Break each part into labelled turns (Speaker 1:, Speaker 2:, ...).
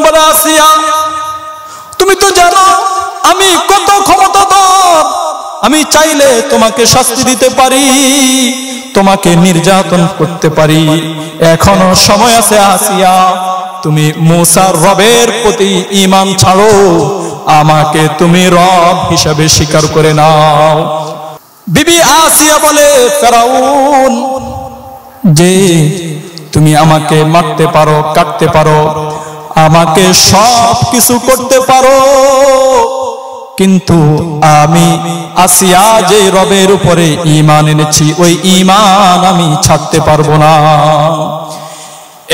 Speaker 1: বলে, আসিয়া তুমি তো জানো আমি কত ক্ষমতাধর, আমি চাইলে তোমাকে শাস্তি দিতে পারি, তোমাকে নির্যাতন করতে পারি, এখনো সময় আছে আসিয়া, তুমি মুসার রবের প্রতি ঈমান ছাড়ো, আমাকে তুমি রব হিসাবে স্বীকার করে নাও। বিবি আসিয়া বলে, ফেরাউন যে তুমি আমাকে মারতে পারো, কাটতে পারো, আমাকে সব কিছু করতে পারো, কিন্তু আমি আসিয়া যে রবের উপরে ঈমান এনেছি ওই ঈমান আমি ছাড়তে পারবো না।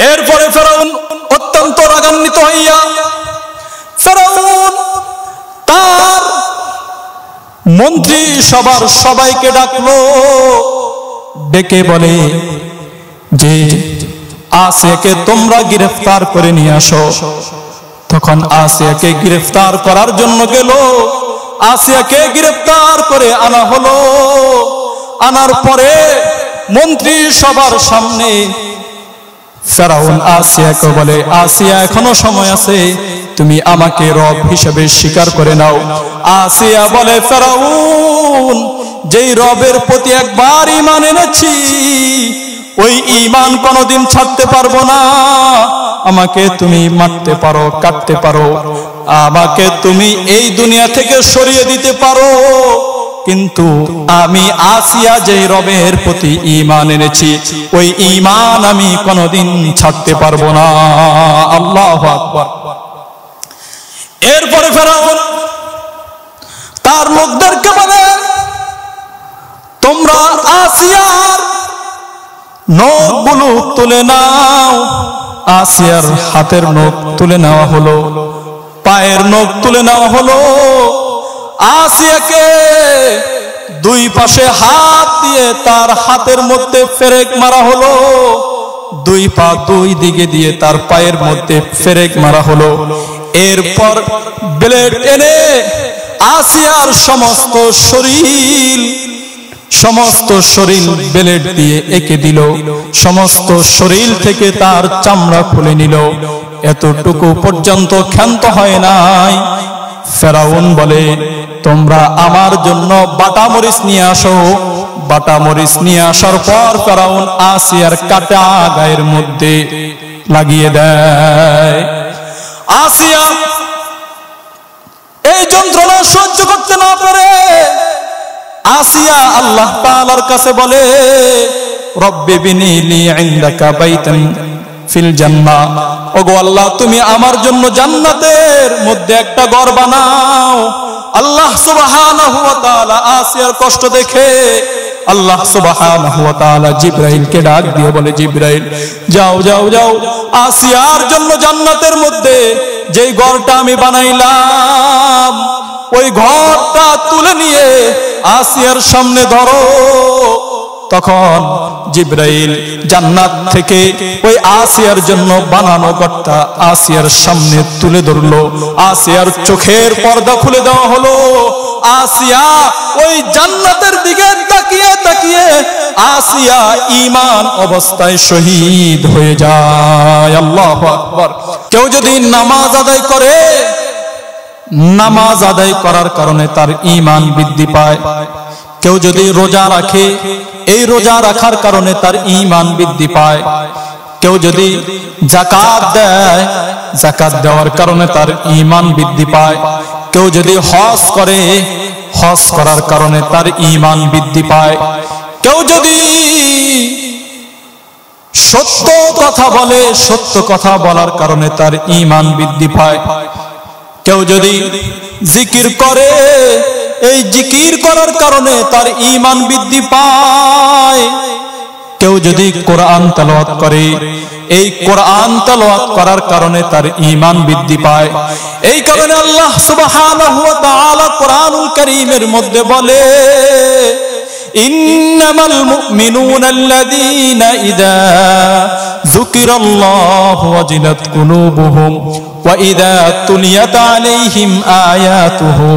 Speaker 1: এরপরে ফেরাউন অত্যন্ত রাগান্বিত হইয়া ফেরাউন তার মন্ত্রী সবার সবাইকে ডাকলো, ডেকে বলে যে আসিয়াকে তোমরা গ্রেফতার করে নিয়ে আসো। তখন আসিয়াকে গ্রেফতার করার জন্য গেল, আসিয়াকে গ্রেফতার করে আনা হলো। আনার পরে মন্ত্রী সবার সামনে ফেরাউন আসিয়াকে বলে, আসিয়া এখনো সময় আছে, তুমি আমাকে রব হিসেবে স্বীকার করে নাও। আসিয়া বলে, ফেরাউন যেই রবের প্রতি একবার ঈমান এনেছি ওই ঈমান কোনোদিন ছাড়তে পারবো না, আমাকে তুমি মারতে পারো, কাটতে পারো, আমাকে তুমি এই দুনিয়া থেকে সরিয়ে দিতে পারো, কিন্তু আমি আসিয়া যে রবের প্রতি ঈমান এনেছি ওই ঈমান আমি কোনোদিন ছাড়তে পারবো না। আল্লাহু আকবার। এরপরে ফেরাউন তার লোকদেরকে বলে, তোমরা আসিয়ার নখগুলো তুলে নাও। আসিয়ার হাতের নখ তুলে নেওয়া হলো, পায়ের নখ তুলে নেওয়া হলো। আসিয়াকে দুই পাশে হাত দিয়ে তার হাতের মধ্যে ফেরেক মারা হলো, দুই পা দুই দিকে দিয়ে তার পায়ের মধ্যে ফেরেক মারা হলো। এরপর ব্লেড এনে আসিয়ার সমস্ত শরীর ব্লেড দিয়ে এঁকে দিল, সমস্ত শরীর থেকে তার চামড়া খুলে নিল, এতটুকু পর্যন্ত ক্ষান্ত হয় নাই। ফেরাউন বলে, তোমরা আমার জন্য বাটা মরিচ নিয়ে আসো। বাটা মরিচ নিয়ে আসার পর ফেরাউন আসিয়ার কাটা গায়ের মধ্যে লাগিয়ে দেয়। আসিয়া এই যন্ত্রণা সহ্য করতে না পারে আসিয়া আল্লাহ তাআলার কাছে বলে, রব্বি বিনি লি ইনদাকা বাইতান ফিল জান্নাহ, ওগো আল্লাহ তুমি আমার জন্য জান্নাতের মধ্যে একটা ঘর বানাও। আল্লাহ সুবহানাহু ওয়া তাআলা আসিয়ার কষ্ট দেখে আল্লাহ সুবহানাহু ওয়া তাআলা জিবরাইলকে ডাক দিয়ে বলে, জিবরাইল যাও যাও যাও, আসিয়ার জন্য জান্নাতের মধ্যে যেই ঘরটা আমি বানাইলাম ওই ঘরটা তুলে নিয়ে আসিয়ার সামনে ধরো। তখন জিবরাইল জান্নাত থেকে ওই আসিয়ার জন্য বানানো ঘরটা আসিয়ার সামনে তুলে ধরলো। আসিয়ার চোখের পর্দা খুলে দেওয়া হলো। আসিয়া ওই জান্নাতের দিকে তাকিয়ে তাকিয়ে আসিয়া ঈমান অবস্থায় শহীদ হয়ে যায়। আল্লাহু আকবার। কেউ যদি নামাজ আদায় করে, নামাজ আদায় করার কারণে তার ঈমান বৃদ্ধি পায়। কেউ যদি রোজা রাখে, এই রোজা রাখার কারণে তার ঈমান বৃদ্ধি পায়। কেউ যদি যাকাত দেয়, যাকাত দেওয়ার কারণে তার ঈমান বৃদ্ধি পায়। কেউ যদি হজ করে, হজ করার কারণে তার ঈমান বৃদ্ধি পায়। কেউ যদি সত্য কথা বলে, সত্য কথা বলার কারণে তার ঈমান বৃদ্ধি পায়। কেউ যদি জিকির করে, এই জিকির করার কারণে তার ঈমান বৃদ্ধি পায়। কেউ যদি কোরআন তেলাওয়াত করে, এই কোরআন তেলাওয়াত করার কারণে তার ঈমান বৃদ্ধি পায়। এই কারণে আল্লাহ সুবহানাহু ওয়া তাআলা কোরআনুল কারীমের মধ্যে বলে, ইন্নামাল মুমিনুনা আল্লাযীনা ইযা যুকিরাল্লাহু ওয়াজিলাত কুলুবুহুম ওয়া ইযা তুলিয়াত আলাইহিম আয়াতুহু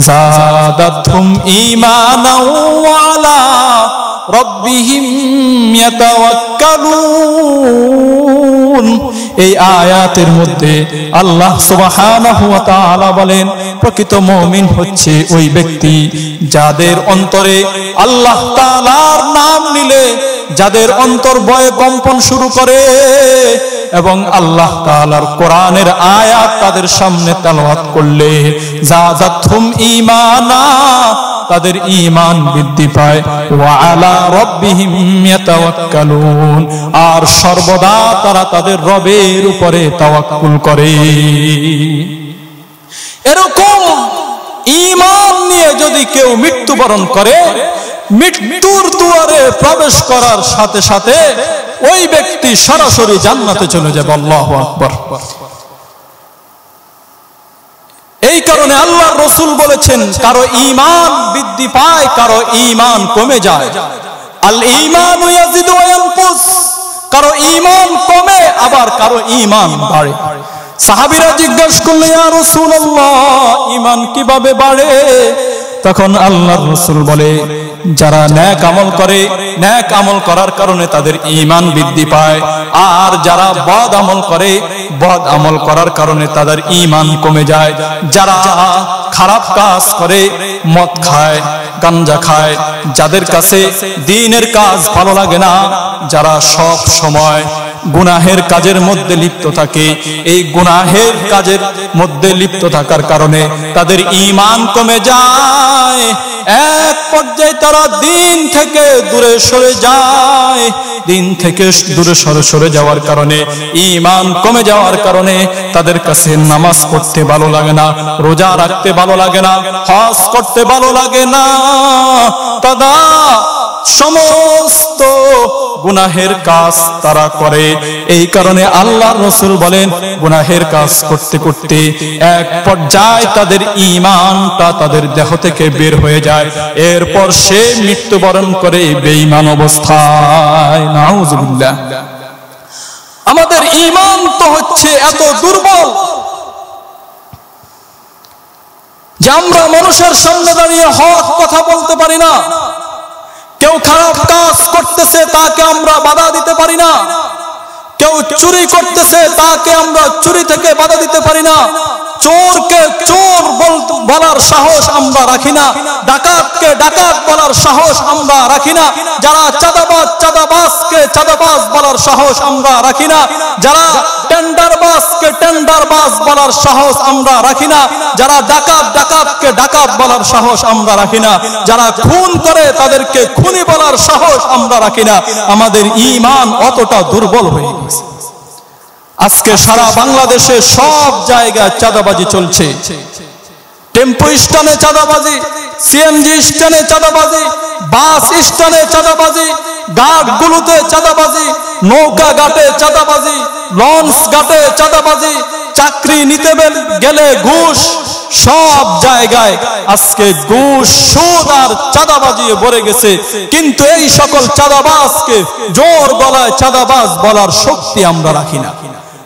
Speaker 1: যাদাতহুম ঈমানাও ওয়া আলা রাব্বিহিম ইয়াতাওয়াক্কালুন। এই আয়াতের মধ্যে আল্লাহ সুবহানাহু ওয়া তাআলা বলেন, প্রকৃত মুমিন হচ্ছে ওই ব্যক্তি যাদের অন্তরে আল্লাহ তাআলার নাম নিলে যাদের অন্তর ভয়ে কম্পন শুরু করে এবং আল্লাহ তাআলার কোরআনের আয়াত তাদের সামনে তেলাওয়াত করলে যাদাতহুম ঈমানা, তাদের ঈমান বৃদ্ধি পায়। ওয়া আলা রাব্বিহিম ইয়াতাওয়াক্কালুন, আর সর্বদা তারা তাদের রবের উপরে তাওয়াক্কুল করে। এরকম ঈমান নিয়ে যদি কেউ মৃত্যুবরণ করে, মৃত্যুর দুয়ারে প্রবেশ করার সাথে সাথে ওই ব্যক্তি সরাসরি জান্নাতে চলে যাবে। আল্লাহু আকবার। এই কারণে আল্লাহর রাসূল বলেছেন, কারো ঈমান বৃদ্ধি পায়, কারো ঈমান কমে যায়। আল ঈমানু ইয়াজিদু ওয়া ইয়ানকুস, কারো ঈমান কমে আবার কারো ঈমান বাড়ে। সাহাবীরা জিজ্ঞাসা করলেন, ইয়া রাসূলুল্লাহ, ঈমান কিভাবে বাড়ে? তখন আল্লাহর রাসূল বলে, যারা নেক আমল করে, নেক আমল করার কারণে তাদের ঈমান বৃদ্ধি পায়, আর যারা বদ আমল করে, বদ আমল করার কারণে তাদের ঈমান কমে যায়। যারা খারাপ কাজ করে, মদ খায়, গাঞ্জা খায়, যাদের কাছে দ্বীনের কাজ ভালো লাগে না, যারা সব সময় গুনাহের কাজের মধ্যে লিপ্ত থাকে, এই গুনাহের কাজের মধ্যে লিপ্ত থাকার কারণে তাদের ঈমান কমে যায়। এক পর্যায়ে তারা দিন থেকে দূরে সরে যায়। দিন থেকে দূরে সরে যাওয়ার কারণে, ঈমান কমে যাওয়ার কারণে তাদের কাছে নামাজ পড়তে ভালো লাগে না, রোজা রাখতে ভালো লাগে না, হজ করতে ভালো লাগে না। তারা সমস্ত গুনাহের কাজ তারা করে। এই কারণে আল্লাহর রাসূল বলেন, গুনাহের কাজ করতে করতে এক পর্যায়ে তাদের ঈমানটা তাদের দেহ থেকে বের হয়ে যায়, এরপর সে মৃত্যুবরণ করে বেঈমান অবস্থায়। নাউযুবিল্লাহ। আমাদের ঈমান তো হচ্ছে এত দুর্বল যে আমরা মানুষের সামনে দাঁড়িয়ে হক কথা বলতে পারি না। কেউ খারাপ কাজ করতেছে তাকে আমরা বাধা দিতে পারি না, কেউ চুরি করতেছে তাকে আমরা চুরি থেকে বাধা দিতে পারি না, চোরকে চোর বলার সাহস আমরা রাখি না, ডাকাতকে ডাকাত বলার সাহস আমরা রাখি না, যারা চাঁদাবাজকে চাঁদাবাজ বলার সাহস আমরা রাখি না, যারা টেন্ডারবাজকে টেন্ডারবাজ বলার সাহস আমরা রাখি না, যারা ডাকাতকে ডাকাত বলার সাহস আমরা রাখি না, যারা খুন করে তাদেরকে খুনি বলার সাহস আমরা রাখি না। আমাদের ঈমান অতটা দুর্বল হয়ে গেছে। আজকে সারা বাংলাদেশে সব জায়গায় চাঁদাবাজি চলছে। টেম্পো স্ট্যান্ডে চাঁদাবাজি, সিএনজি স্ট্যান্ডে চাঁদাবাজি, বাস স্ট্যান্ডে চাঁদাবাজি, ঘাটগুলোতে চাঁদাবাজি, নৌকা ঘাটে চাঁদাবাজি, লঞ্চ ঘাটে চাঁদাবাজি, চাকরি নিতে গেলে ঘুষ, সব জায়গায় আজকে ঘুষ, সুদ আর চাঁদাবাজি ভরে গেছে। কিন্তু এই সকল চাঁদাবাজকে জোর গলায় চাঁদাবাজ বলার শক্তি আমরা রাখি না।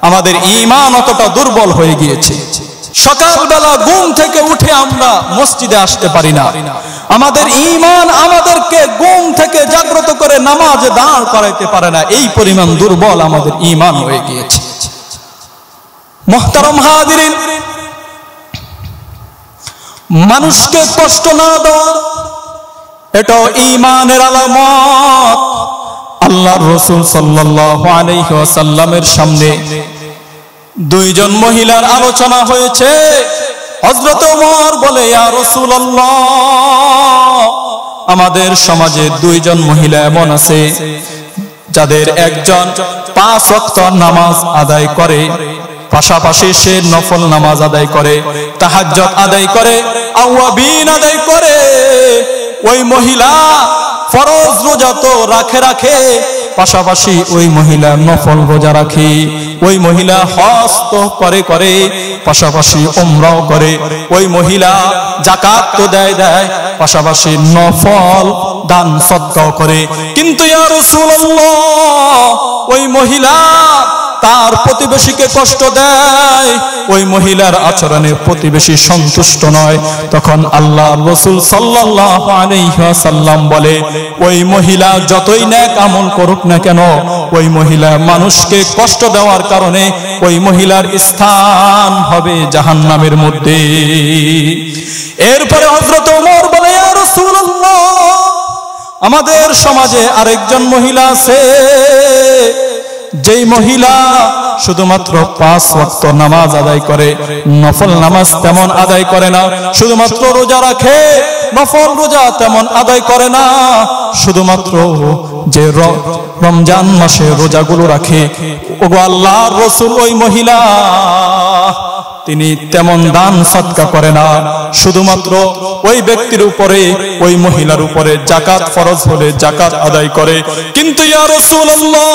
Speaker 1: আমাদের ঈমান অতটা দুর্বল হয়ে গিয়েছে। সকালবেলা ঘুম থেকে উঠে আমরা মসজিদে আসতে পারি না। আমাদের ঈমান আমাদেরকে ঘুম থেকে জাগ্রত করে নামাজে দাঁড় করাইতে পারে না। এই পরিমাণ দুর্বল আমাদের ঈমান হয়ে গিয়েছে। মুহতারাম হাজিরিন, মানুষকে কষ্ট না দেওয়া এটাও ঈমানের আলামত। আল্লাহর রাসূল সাল্লাল্লাহু আলাইহি ওয়াসাল্লামের সামনে দুইজন মহিলার আলোচনা হয়েছে। হযরত ওমর বলে, ইয়া রাসূলুল্লাহ, আমাদের সমাজে দুইজন মহিলা এমন আছে যাদের একজন 5 ওয়াক্ত নামাজ আদায় করে, পাশাপাশি সে নফল নামাজ আদায় করে, তাহাজ্জুদ আদায় করে, আওয়াবিন আদায় করে। ওই মহিলা ফরজ রোজা তো রাখে, পাশাপাশি ওই মহিলা নফল রোজা রাখে। ওই মহিলা হজ তো করে, পাশাপাশি উমরাও করে। ওই মহিলা যাকাত তো দেয়, পাশাপাশি নফল দান সদকাও করে। কিন্তু ইয়া রাসূলুল্লাহ, ওই মহিলা তার প্রতিবেশীকে কষ্ট দেয়, ওই মহিলার আচরণে প্রতিবেশী সন্তুষ্ট নয়, তখন আল্লাহর রাসূল সাল্লাল্লাহু আলাইহি ওয়াসাল্লাম বলে, ওই মহিলা যতই নেক আমল করুক না কেন, ওই মহিলা মানুষকে কষ্ট দেওয়ার কারণে ওই মহিলার স্থান হবে জাহান্নামের মধ্যে। এরপরে হযরত ওমর বলে, ইয়া রাসূলুল্লাহ, আমাদের সমাজে আরেকজন মহিলা আছে, যেই মহিলা শুধুমাত্র 5 ওয়াক্ত নামাজ আদায় করে, নফল নামাজ তেমন আদায় করে না, শুধুমাত্র রোজা রাখে, নফল রোজা তেমন আদায় করে না, শুধুমাত্র যে রমজান মাসে রোজাগুলো রাখে। ওগো আল্লাহর রাসূল, ওই মহিলা তিনি তেমন দান সদকা করে না, শুধুমাত্র ওই ব্যক্তির উপরে, ওই মহিলার উপরে যাকাত ফরজ হলে যাকাত আদায় করে, কিন্তু ইয়া রাসূলুল্লাহ,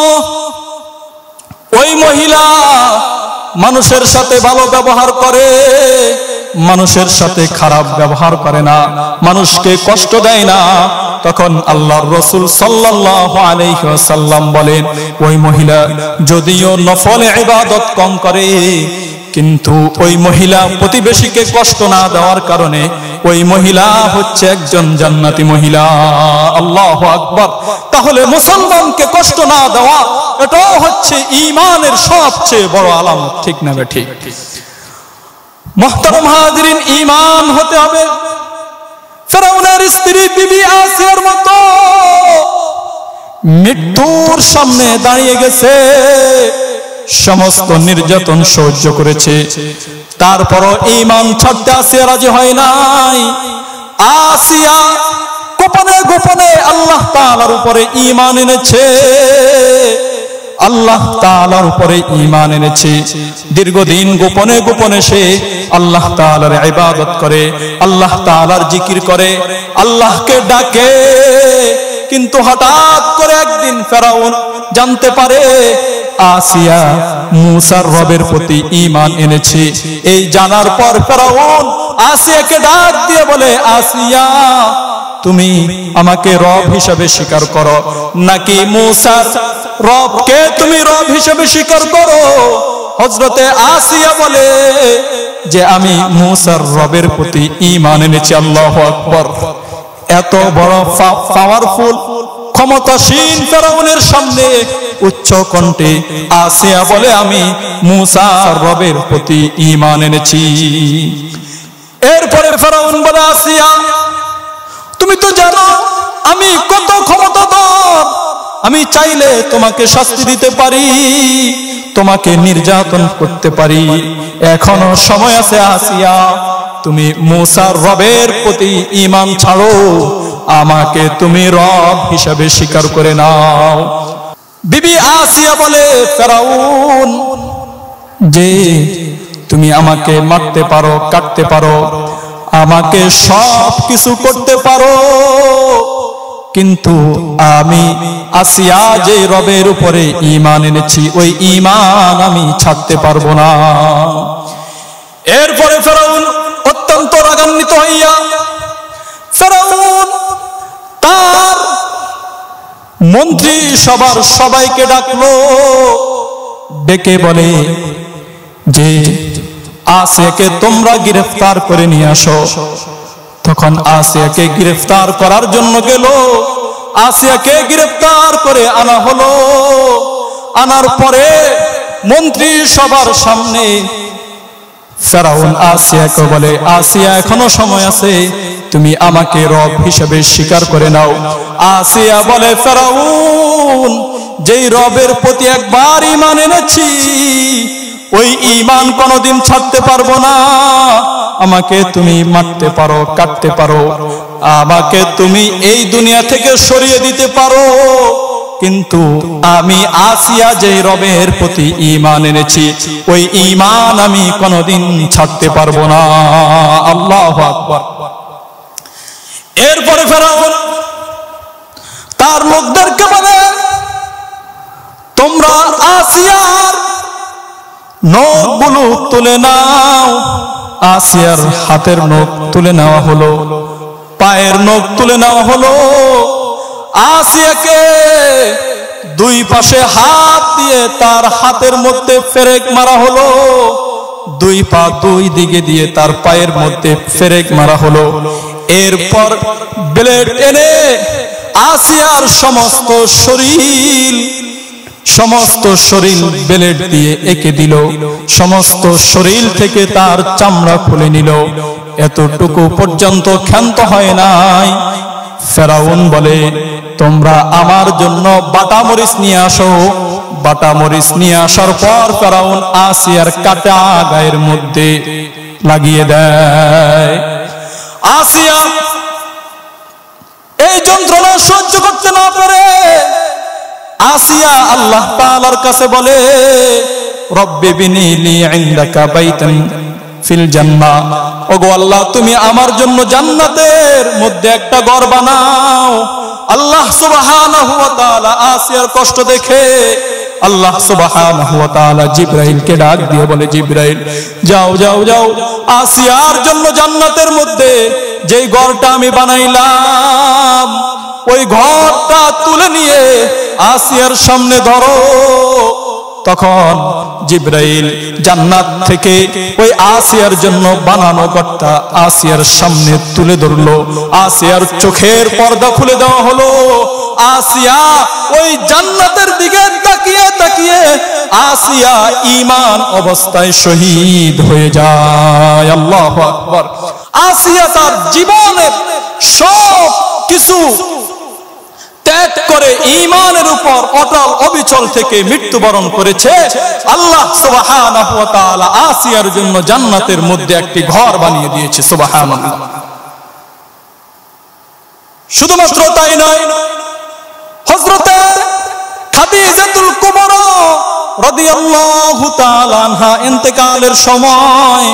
Speaker 1: ওই মহিলা মানুষের সাথে ভালো ব্যবহার করে, মানুষের সাথে খারাপ ব্যবহার করে না, মানুষকে কষ্ট দেয় না। তখন আল্লাহর রাসূল সাল্লাল্লাহু আলাইহি ওয়াসাল্লাম বলেন, ওই মহিলা যদিও নফল ইবাদত কম করে, কিন্তু ওই মহিলা প্রতিবেশীকে কষ্ট না দেওয়ার কারণে ওই মহিলা হচ্ছে একজন জান্নাতি মহিলা। আল্লাহু আকবার। তাহলে মুসলমানকে কষ্ট না দেওয়া, এটাও হচ্ছে ঈমানের সবচেয়ে বড় আলামত, ঠিক না ঠিক? মুহতারাম হাজিরিন, ঈমান হতে হবে ফিরআউনের স্ত্রী বিবি আসিয়ার মতো মৃত্যুর সামনে দাঁড়িয়ে গেছে, সমস্ত নির্যাতন সহ্য করেছে, তারপরও ঈমান ছাড়তে আসিয়া রাজি হয় নাই। আসিয়া গোপনে গোপনে আল্লাহ তাআলার উপরে ঈমান এনেছে, আল্লাহ তাআলার উপরে ঈমান এনেছে। দীর্ঘদিন গোপনে গোপনে সে আল্লাহ তাআলার ইবাদত করে, আল্লাহ তাআলার জিকির করে, আল্লাহকে ডাকে। কিন্তু হঠাৎ করে একদিন ফেরাউন জানতে পারে আসিয়া মুসার রবের প্রতি ঈমান এনেছে। এই জানার পর ফেরাউন আসিয়াকে ডাক দিয়ে বলে, আসিয়া, তুমি আমাকে রব হিসেবে স্বীকার করো নাকি মুসার রবকে তুমি রব হিসেবে স্বীকার করো? হযরতে আসিয়া বলে যে আমি মুসার রবের প্রতি ঈমান এনেছি। আল্লাহু আকবার। এত বড় পাওয়ারফুল ক্ষমতাসীন ফেরাউনের সামনে উচ্চ কণ্ঠে আসিয়া বলে, আমি মুসার রবের প্রতি ঈমান এনেছি। এরপরে ফেরাউন বলে, আসিয়া, তুমি তো জানো আমি কত ক্ষমতাধর, আমি চাইলে তোমাকে শাস্তি দিতে পারি, তোমাকে নির্যাতন করতে পারি, এখনো সময় আছে। আসিয়া, তুমি মুসার রবের প্রতি ঈমান ছাড়ো, আমাকে তুমি রব হিসাবে স্বীকার করে নাও। বিবি আসিয়া বলে, ফেরাউন, যে তুমি আমাকে মারতে পারো, কাটতে পারো, আমাকে সব কিছু করতে পারো, কিন্তু আমি আসিয়া যে রবের উপরে ঈমান এনেছি, ওই ঈমান আমি ছাড়তে পারবো না। এরপরে ফেরাউন অত্যন্ত রাগান্বিত হইয়া ফেরাউন তার মন্ত্রী সবার সবাইকে ডাকলো, ডেকে বলে যে আসিয়াকে তোমরা গ্রেফতার করে নিয়ে আসো। তখন আসিয়াকে গ্রেফতার করার জন্য গেল, আসিয়াকে গ্রেফতার করে আনা হলো। আনার পরে মন্ত্রী সবার সামনে ফেরাউন আসিয়াকে বলে, আসিয়া, এখনো সময় আছে, তুমি আমাকে রব হিসেবে স্বীকার করে নাও। আসিয়া বলে, ফেরাউন, যেই রবের প্রতি একবার ঈমান এনেছি, ওই ঈমান কোনোদিন ছাড়তে পারবো না। আমাকে তুমি মারতে পারো, কাটতে পারো, আমাকে তুমি এই দুনিয়া থেকে সরিয়ে দিতে পারো, কিন্তু আমি আসিয়া যে রবের প্রতি ঈমান এনেছি, ওই ঈমান আমি কোনোদিন ছাড়তে পারবো না। আল্লাহু আকবার। এরপরে ফেরাউন তার লোকদেরকে বলে, তোমরা আসিয়ার নখগুলো তুলে নাও। আসিয়ার হাতের নখ তুলে নেওয়া হলো, পায়ের নখ তুলে নেওয়া হলো। আসিয়াকে দুই পাশে হাত দিয়ে তার হাতের মধ্যে ফেরেক মারা হলো, দুই পা দুই দিকে দিয়ে তার পায়ের মধ্যে ফেরেক মারা হলো। এরপর ব্লেড এনে আসিয়ার সমস্ত শরীর ব্লেড দিয়ে এঁকে দিল, সমস্ত শরীর থেকে তার চামড়া খুলে নিল। এতটুকু পর্যন্ত ক্ষান্ত হয় নাই। ফেরাউন বলে, তোমরা আমার জন্য বাটা মরিচ নিয়ে আসো। বাটা মরিচ নিয়ে আসার পর ফেরাউন আসিয়ার কাটা গায়ের মধ্যে লাগিয়ে দেয়। আসিয়া এই যন্ত্রণা সহ্য করতে না পারে আসিয়া আল্লাহ তাআলার কাছে বলে, রব্বি বিনি লি ইনদাকা বাইতান ফিল জান্নাহ, ওগো আল্লাহ তুমি আমার জন্য জান্নাতের মধ্যে একটা ঘর বানাও। আল্লাহ সুবহানাহু ওয়া তাআলা আসিয়ার কষ্ট দেখে আল্লাহ সুবহানাহু ওয়া তাআলা জিবরাইলকে ডাক দিয়ে বলে, জিবরাইল যাও যাও যাও, আসিয়ার জন্য জান্নাতের মধ্যে যেই ঘরটা আমি বানাইলাম ওই ঘরটা তুলে নিয়ে আসিয়ার সামনে ধরো। তখন জিবরাইল জান্নাত থেকে ওই আসিয়ার জন্য বানানো ঘরটা আসিয়ার সামনে তুলে ধরলো। আসিয়ার চোখের পর্দা খুলে দেওয়া হলো। আসিয়া ওই জান্নাতের দিকে তাকিয়ে তাকিয়ে আসিয়া ঈমান অবস্থায় শহীদ হয়ে যায়। আল্লাহু আকবার। আসিয়া তার জীবনের সব কিছু ত্যাগ করে ঈমানের উপর অটল অবিচল থেকে মৃত্যুবরণ করেছে। আল্লাহ সুবহানাহু ওয়া তাআলা আসিয়ার জন্য জান্নাতের মধ্যে একটি ঘর বানিয়ে দিয়েছে। সুবহানাল্লাহ। শুধুমাত্র তাই নয়, হযরত খাদিজাতুল কুবরা রাদিয়াল্লাহু তাআলা আনহা ইন্তেকালের সময়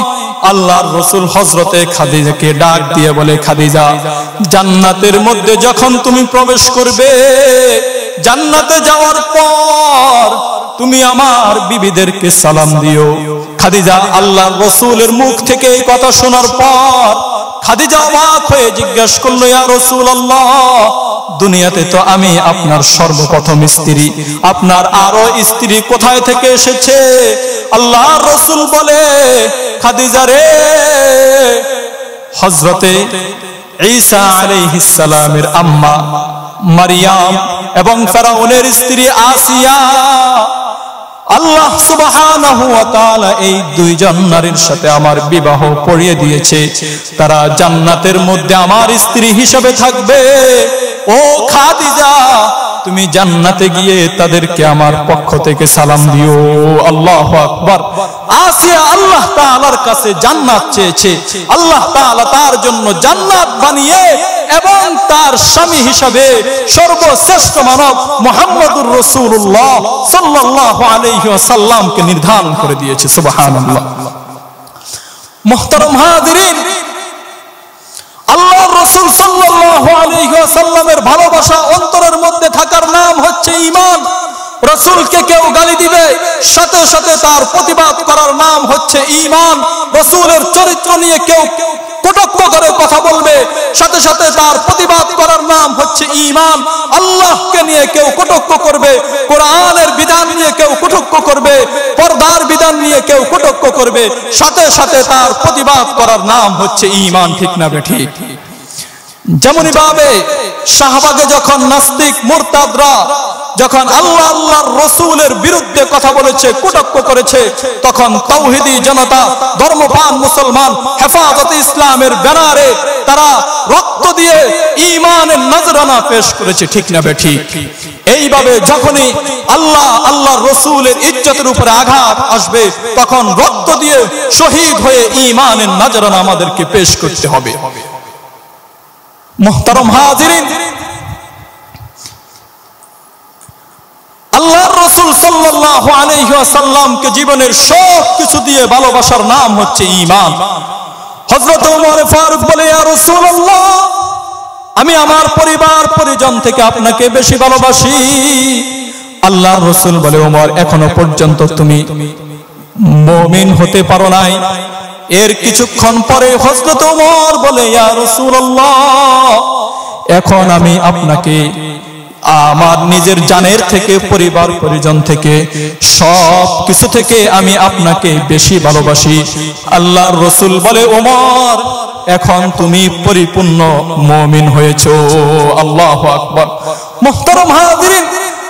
Speaker 1: আল্লাহর রাসূল হযরতে খাদিজাকে ডাক দিয়ে বলে, খাদিজা জান্নাতের মধ্যে যখন তুমি প্রবেশ করবে, জান্নাতে যাওয়ার পর তুমি আমার বিবিদেরকে সালাম দিও। খাদিজা আল্লাহর রাসূলের মুখ থেকে এই কথা শোনার পর খাদিজা অবাক হয়ে জিজ্ঞাসা করলো, ইয়া রাসূলুল্লাহ, দুনিয়াতে তো আমি আপনার সর্বপ্রথম স্ত্রী, আপনার আরো স্ত্রী কোথায় থেকে এসেছে? আল্লাহর রাসূল বলে, খাদিজা রে, হযরতে ঈসা আলাইহিস সালামের আম্মা মারিয়াম এবং ফেরাউনের স্ত্রী আসিয়া, আল্লাহ সুবহানাহু ওয়া তাআলা এই দুইজন নারীর সাথে আমার বিবাহ পড়িয়ে দিয়েছে। তারা জান্নাতের মধ্যে আমার স্ত্রী হিসেবে থাকবে। ও খাদিজা, তুমি জান্নাতে গিয়ে তাদেরকে আমার পক্ষ থেকে সালাম দিও। আল্লাহু আকবার। আসিয়া আল্লাহ তাআলার কাছে জান্নাত চেয়েছে। আল্লাহ তাআলা তার জন্য জান্নাত বানিয়ে এবং তার স্বামী হিসাবে সর্বশ্রেষ্ঠ মানব মুহাম্মদুর রাসূলুল্লাহ সাল্লাল্লাহু আলাইহি ওয়াসাল্লামকে নির্ধারণ করে দিয়েছে। সুবহানাল্লাহ। মুহতারাম হাজিরিন, আল্লাহর রাসূল সাল্লাল্লাহু আলাইহি ওয়াসাল্লামের ভালোবাসা অন্তরের মধ্যে থাকার নাম হচ্ছে ঈমান। রাসূলকে কেউ গালি দিবে, সাথে সাথে তার প্রতিবাদ করার নাম হচ্ছে ঈমান। রাসূলের চরিত্র নিয়ে কেউ কটূক্ত করে কথা বলবে, সাথে সাথে তার প্রতিবাদ করার নাম হচ্ছে ঈমান। আল্লাহকে নিয়ে কেউ কটূক্ত করবে, কোরআনের বিধান নিয়ে কেউ কটূক্ত করবে, পর্দার বিধান নিয়ে কেউ কটূক্ত করবে, সাথে সাথে তার প্রতিবাদ করার নাম হচ্ছে ঈমান। ঠিক না বেঠিক? যেমনই ভাবে শাহবাগে যখন নাস্তিক মুরতাদরা যখন আল্লাহর রাসূলের বিরুদ্ধে কথা বলেছে, কটূক্ত করেছে, তখন তাওহীদি জনতা, ধর্মপ্রাণ মুসলমান হেফাজতে ইসলামের ব্যানারে তারা রক্ত দিয়ে ঈমানের নজরানা পেশ করেছে। ঠিক না বেঠিক? এইভাবে যখনই আল্লাহর রাসূলের ইজ্জতের উপরে আঘাত আসবে, তখন রক্ত দিয়ে শহীদ হয়ে ঈমানের নজরানা আমাদেরকে পেশ করতে হবে। মুহতারাম হাজিরিন, আল্লাহর রাসূল সাল্লাল্লাহু আলাইহি ওয়াসাল্লামকে জীবনের সব কিছু দিয়ে ভালোবাসার নাম হচ্ছে ঈমান। হযরত ওমর ফারুক বলে, ইয়া রাসূলুল্লাহ, আমি আমার পরিবার পরিজন থেকে আপনাকে বেশি ভালোবাসি। আল্লাহর রাসূল বলে, ওমর, এখনো পর্যন্ত তুমি মুমিন হতে পারো নাই। এর কিছুক্ষণ পরে হযরত ওমর বলে, ইয়া রাসূলুল্লাহ, এখন আমি আপনাকে আমার নিজের জানের থেকে, পরিবার পরিজন থেকে, সব কিছু থেকে আমি আপনাকে বেশি ভালোবাসি। আল্লাহর রাসূল বলে, ওমর এখন তুমি পরিপূর্ণ মুমিন হয়েছো। আল্লাহু আকবার। মুহতারাম হাজিরিন,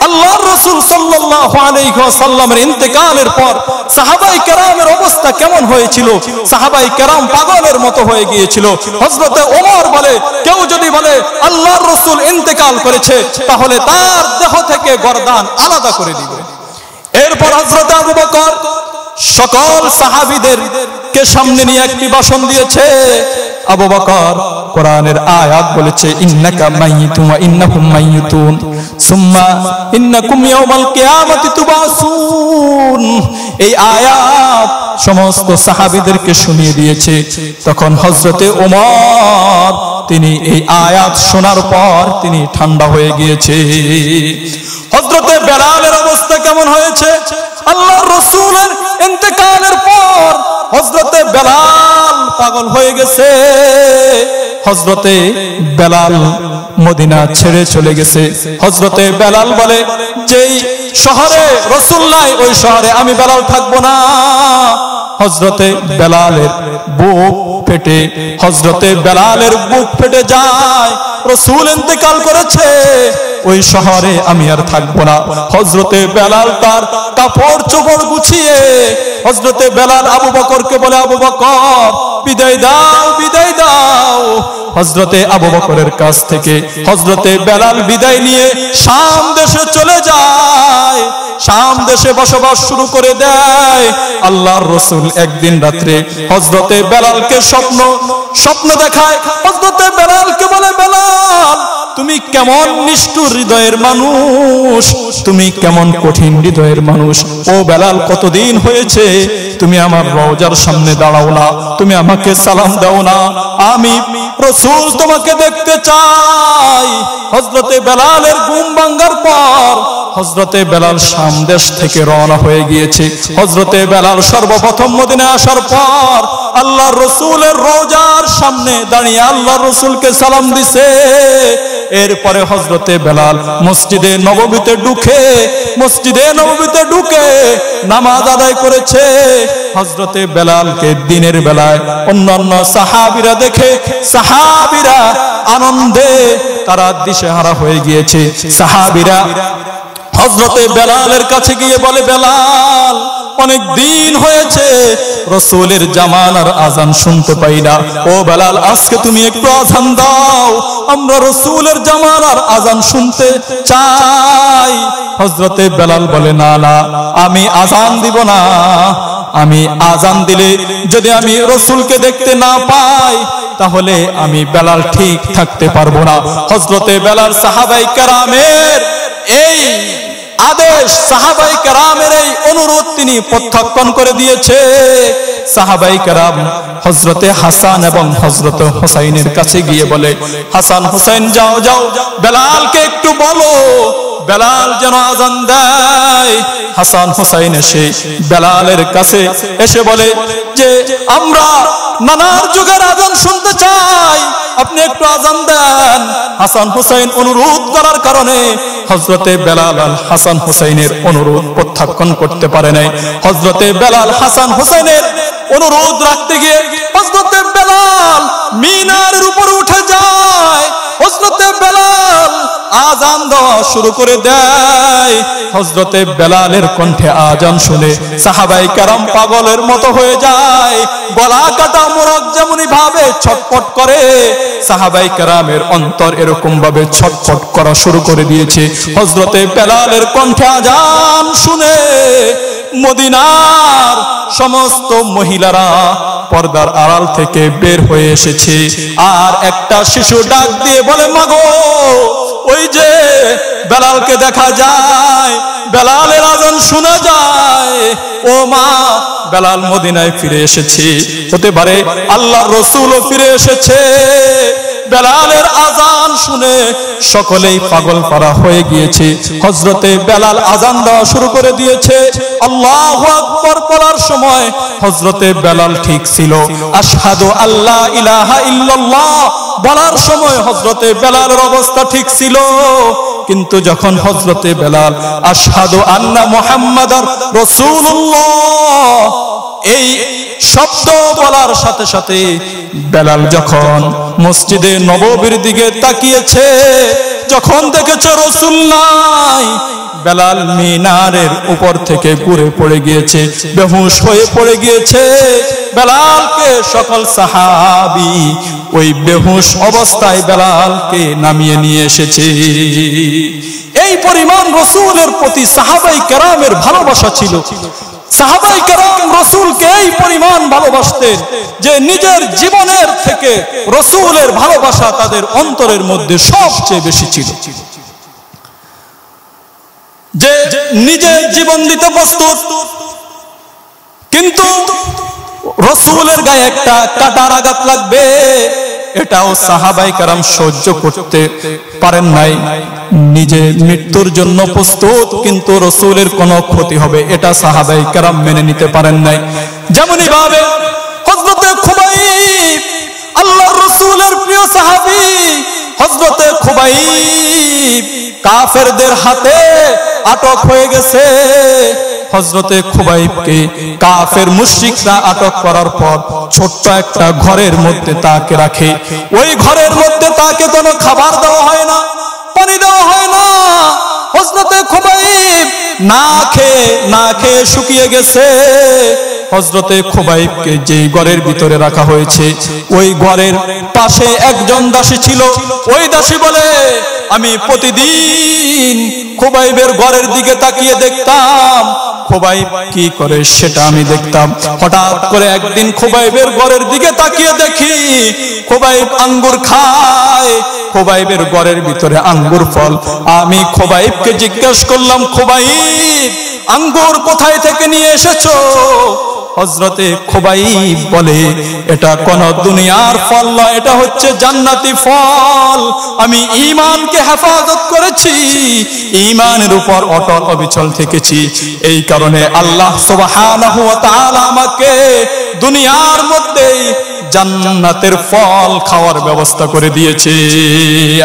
Speaker 1: আল্লাহর রাসূল সাল্লাল্লাহু আলাইহি ওয়াসাল্লামের ইন্তেকালের পর সাহাবায়ে কেরামের অবস্থা কেমন হয়েছিল? সাহাবায়ে কেরাম পাগলের মতো হয়ে গিয়েছিল। হযরত ওমর বলে, কেউ যদি বলে আল্লাহর রাসূল ইন্তেকাল করেছে, তাহলে তার দেহ থেকে গর্দান আলাদা করে দিবে। এরপর হযরত আবু বকর সকল সাহাবীদেরকে সামনে নিয়ে একটি ভাষণ দিয়েছে। আবু বকর কোরআনের আয়াত বলেছে, ইন্নাকা মাইয়িতুন ওয়া ইন্নাহুম মাইয়িতুন সুম্মা ইন্নাকুম ইয়াওমাল কিয়ামাতি তুবাসুন। এই আয়াত সমস্ত সাহাবীদেরকে শুনিয়ে দিয়েছে। তখন হযরতে ওমর তিনি এই আয়াত শোনার পর তিনি ঠান্ডা হয়ে গিয়েছে। হযরতে বেলালের অবস্থা কেমন হয়েছে? আল্লাহর রাসূলের ইন্তেকালের পর হযরতে বেলাল পাগল হয়ে গেছে। হযরতে বেলাল মদিনা ছেড়ে চলে গেছে। হযরতে বেলাল বলে, যেই শহরে রাসূল নাই ওই শহরে আমি বেলাল থাকবো না। হযরতে বেলালের বুক ফেটে, হযরতে বেলালের বুক ফেটে যায়, রাসূল ইন্তেকাল করেছে, ওই শহরে আমি আর থাকবো না। হযরতে বেলাল তার কাপড় চোপড় গুছিয়ে হযরতে বেলাল আবু বকরকে বলে, আবু বকর বিদায় দাও, বিদায় দাও। হযরতে আবু বকরের কাছ থেকে হযরতে বেলাল বিদায় নিয়ে শাম দেশে চলে যায়, শাম দেশে বসবাস শুরু করে দেয়। আল্লাহর রাসূল একদিন রাত্রে হযরতে বেলালকে স্বপ্ন দেখায়। হযরতে বেলালকে বলে, বেলাল তুমি কেমন নিষ্ঠুর হৃদয়ের মানুষ, তুমি কেমন কঠিন হৃদয়ের মানুষ। ও বেলাল, কতদিন হয়েছে তুমি আমার রওজার সামনে দাঁড়াও না, তুমি আমাকে সালাম দাও না, আমি রাসূল তোমাকে দেখতে চাই। হযরতে বেলালের ঘুম ভাঙার পর হযরতে বেলাল শাম দেশ থেকে রওনা হয়ে গিয়েছে। হযরতে বেলাল সর্বপ্রথম মদিনা আসার পর আল্লাহর রাসূলের রওজার সামনে দাঁড়িয়ে আল্লাহর রাসূলকে সালাম দিছে। এরপরে হযরতে বেলাল মসজিদে নববীতে ঢুকে নামাজ আদায় করেছে। হযরতে বেলালকে দিনের বেলায় অন্যান্য সাহাবীরা দেখে, সাহাবীরা আনন্দে তারা দিশেহারা হয়ে গিয়েছে। সাহাবীরা হযরতে বেলালের কাছে গিয়ে বলে, বেলাল অনেক দিন হয়েছে রাসূলের জামানার আজান শুনতে পাই না, ও বেলাল আজকে তুমি একটু আজান দাও, আমরা রাসূলের জামানার আজান শুনতে চাই। হযরতে বেলাল বলে, না না, আমি আজান দিব না, আমি আজান দিলে যদি আমি রাসূলকে দেখতে না পাই তাহলে আমি বেলাল ঠিক থাকতে পারবো না। হযরতে বেলাল সাহাবায়ে কেরামের এই আদেশ, সাহাবায়ে কেরামের এই অনুরোধ তিনি প্রত্যাখ্যান করে দিয়েছে। সাহাবায়ে কেরাম হযরতে হাসান এবং হযরতে হুসাইনের কাছে গিয়ে বলে, হাসান হুসাইন যাও যাও, বেলালকে একটু বলো বেলাল যেন আজান দেয়। হাসান হুসাইন এসে বেলালের কাছে এসে বলে যে আমরা নানার যুগের আজান শুনতে চাই, আপনি একটু আজান দেন। হাসান হুসাইন অনুরোধ করার কারণে হযরতে বেলাল হাসান হুসাইনের অনুরোধ প্রত্যাখ্যান করতে পারে নাই। হযরতে বেলাল হাসান হুসাইনের অনুরোধ রাখতে গিয়ে হযরতে বেলাল মিনারের উপর উঠে যায়। হযরতে বেলাল আজান দেওয়া শুরু করে দেয়। হযরতে বেলালের কণ্ঠে আজান শুনে সাহাবায়ে কেরাম পাগলের মতো হয়ে যায়, গলা কাটা মোরগ যেমনি ভাবে ছটফট করে সাহাবায়ে কেরামের অন্তর এরকম ভাবে ছটফট করা শুরু করে দিয়েছে। হযরতে বেলালের কণ্ঠে আজান শুনে মদিনার সমস্ত মহিলারা পর্দার আড়াল থেকে বের হয়ে এসেছে। আর একটা শিশু ডাক দিয়ে বলে, মাগো ওই যে বেলালকে দেখা যায়, বেলালের আজান শোনা যায়, ও মা বেলাল মদিনায় ফিরে এসেছে, হতে পারে আল্লাহর রাসূলও ফিরে এসেছে। বেলালের আজান শুনে সকলেই পাগল পারা হয়ে গিয়েছে। হযরতে বেলাল আজান দেওয়া শুরু করে দিয়েছে। আল্লাহু আকবার বলার সময় হযরতে বেলাল ঠিক ছিল। আশহাদু আল্লা ইলাহা ইল্লাল্লাহ বলার সময় হযরতে বেলালের অবস্থা ঠিক ছিল। কিন্তু যখন হযরতে বেলাল আশহাদু আন্না মুহাম্মাদার রাসূলুল্লাহ এই শব্দ বলার সাথে সাথে বেলাল যখন মসজিদে নববীর দিকে তাকিয়েছে, যখন দেখেছে রাসূল নাই, বেলাল মিনারের উপর থেকে ঘুরে পড়ে গিয়েছে, বেহুশ হয়ে পড়ে গিয়েছে। বেলালকে সকল সাহাবী ওই বেহুশ অবস্থায় বেলালকে নামিয়ে নিয়ে এসেছে। এই পরিমাণ রাসূলের প্রতি সাহাবায়ে কেরামের ভালোবাসা ছিল। সাহাবায়ে কেরাম রাসূলকে এই পরিমাণ ভালোবাসতেন যে নিজের জীবনের থেকে রাসূলের ভালোবাসা তাদের অন্তরের মধ্যে সবচেয়ে বেশি ছিল, যে নিজের জীবন দিতে প্রস্তুত। কিন্তু রাসূলের গায়ে একটা কাঁটার আঘাত লাগবে, এটাও সাহাবায়ে কেরাম সহ্য করতে পারেন নাই। নিজে মৃত্যুর জন্য প্রস্তুত, কিন্তু রাসূলের কোনো ক্ষতি হবে এটা সাহাবায়ে কেরাম মেনে নিতে পারেন নাই। যেমনই ভাবে হযরতে খুবাইব, আল্লাহর রাসূলের প্রিয় সাহাবী হযরতে খুবাইব কাফেরদের হাতে আটক হয়ে গেছে। হযরতে খুবাইবকে কাফের মুশরিকরা আটক করার পর ছোট্ট একটা ঘরের মধ্যে তাকে রাখে। ওই ঘরের মধ্যে তাকে কোনো খাবার দেওয়া হয় না, পানি দেওয়া হয় না। হযরতে খুবাইব না খেয়ে শুকিয়ে গেছে। হযরতে খুবাইবকে যেই ঘরের ভিতরে রাখা হয়েছে, ওই ঘরের পাশে একজন দাসী ছিল। ওই দাসী বলে, আমি প্রতিদিন খুবাইবের ঘরের দিকে তাকিয়ে দেখতাম খুবাইব কি করে সেটা আমি দেখতাম। হঠাৎ করে একদিন খুবাইবের ঘরের দিকে তাকিয়ে দেখি খুবাইব আঙ্গুর খায়, খুবাইবের ঘরের ভিতরে আঙ্গুর ফল। আমি খুবাইবকে জিজ্ঞাসা করলাম, খুবাইব আঙ্গুর কোথায় থেকে নিয়ে এসেছো? হযরতে খুবাইব বলে, এটা কোন দুনিয়ার ফল নয়, এটা হচ্ছে জান্নাতি ফল। আমি ঈমানকে হেফাজত করেছি, ঈমানের উপর অটল অবিচল থেকেছি। এই কারণে আল্লাহ সুবহানাহু ওয়া তাআলা আমাকে দুনিয়ার মধ্যে জান্নাতের ফল খাওয়ার ব্যবস্থা করে দিয়েছে।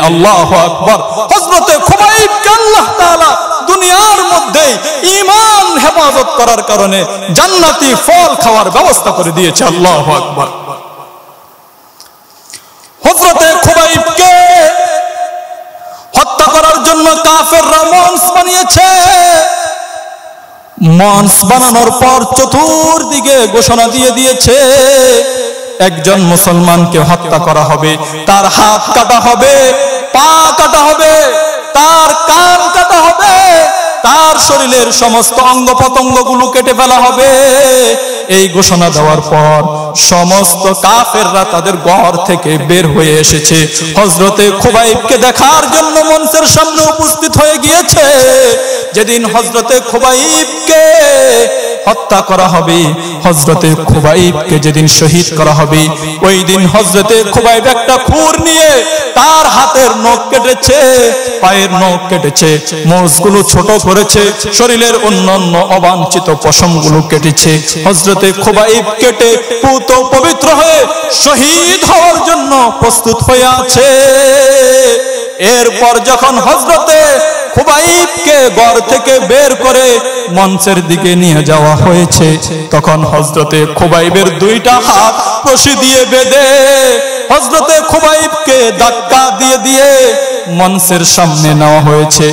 Speaker 1: আল্লাহু আকবার। হযরতে খুবাইবকে আল্লাহ তাআলা দুনিয়ার মধ্যে ঈমান হেফাজত করার কারণে জান্নাতি ফল খাওয়ার ব্যবস্থা করে দিয়েছে। আল্লাহু আকবার। হযরতে খুবাইবকে হত্যা করার জন্য কাফেররা মঞ্চ বানিয়েছে। মঞ্চ বানানোর পর চতুর্দিকে ঘোষণা দিয়ে দিয়েছে, একজন মুসলমানকে হত্যা করা হবে, তার হাত কাটা হবে, পা কাটা হবে, তার কান কাটা হবে, তার শরীরের সমস্ত অঙ্গ প্রত্যঙ্গগুলো কেটে ফেলা হবে। এই ঘোষণা দেওয়ার পর সমস্ত কাফেররা তাদের ঘর থেকে বের হয়ে এসেছে, হযরতে খুবাইবকে দেখার জন্য মঞ্চের সামনে উপস্থিত হয়ে গিয়েছে। যেদিন হযরতে খুবাইবকে হত্যা করা হবে, হযরতে খুবাইবকে যেদিন শহীদ করা হবে, ওই দিন হযরতে খুবাইব একটা খুর নিয়ে তার হাতের নখ কেটেছে, পায়ের নখ কেটেছে, মোষগুলো ছোট করেছে, শরীরের অন্যান্য অবাঞ্ছিত পশমগুলো কেটেছে। হযরতে খুবাইব কেটে পুত পবিত্র হয়ে শহীদ হওয়ার জন্য প্রস্তুত হয়ে আছে। এরপর যখন হযরতে খুবাইবকে ঘর থেকে বের করে মঞ্চের দিকে নিয়ে যাওয়া হয়েছে, তখন হযরতে খুবাইবের দুইটা হাত রশি দিয়ে বেঁধে হযরতে খুবাইবকে ধাক্কা দিয়ে দিয়ে মঞ্চের সামনে নেওয়া হয়েছে।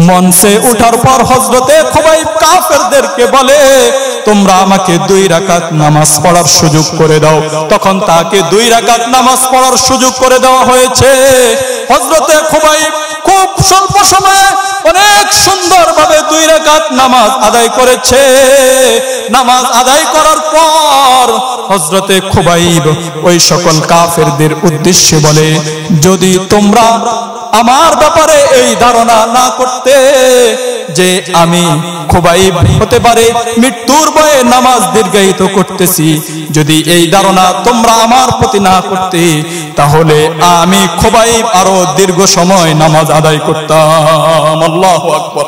Speaker 1: মঞ্চে ওঠার পর হযরতে খুবাইব কাফেরদেরকে বলে, তোমরা আমাকে 2 রাকাত নামাজ পড়ার সুযোগ করে দাও। তখন তাকে 2 রাকাত নামাজ পড়ার সুযোগ করে দেওয়া হয়েছে। হযরতে খুবাইব খুব স্বল্প সময়ে অনেক সুন্দরভাবে 2 রাকাত নামাজ আদায় করেছে। নামাজ আদায় করার পর হযরতে খুবাইব ওই সকল কাফেরদের উদ্দেশ্যে বলে, যদি তোমরা আমার ব্যাপারে এই ধারণা না করতে যে আমি খুবাইব হতে পারে মৃত্যুর ভয়ে নামাজ দীর্ঘায়িত করতেছি, যদি এই ধারণা তোমরা আমার প্রতি না করতে, তাহলে আমি খুবাইব আরো দীর্ঘ সময় নামাজ আদায় করতাম। আল্লাহু আকবার।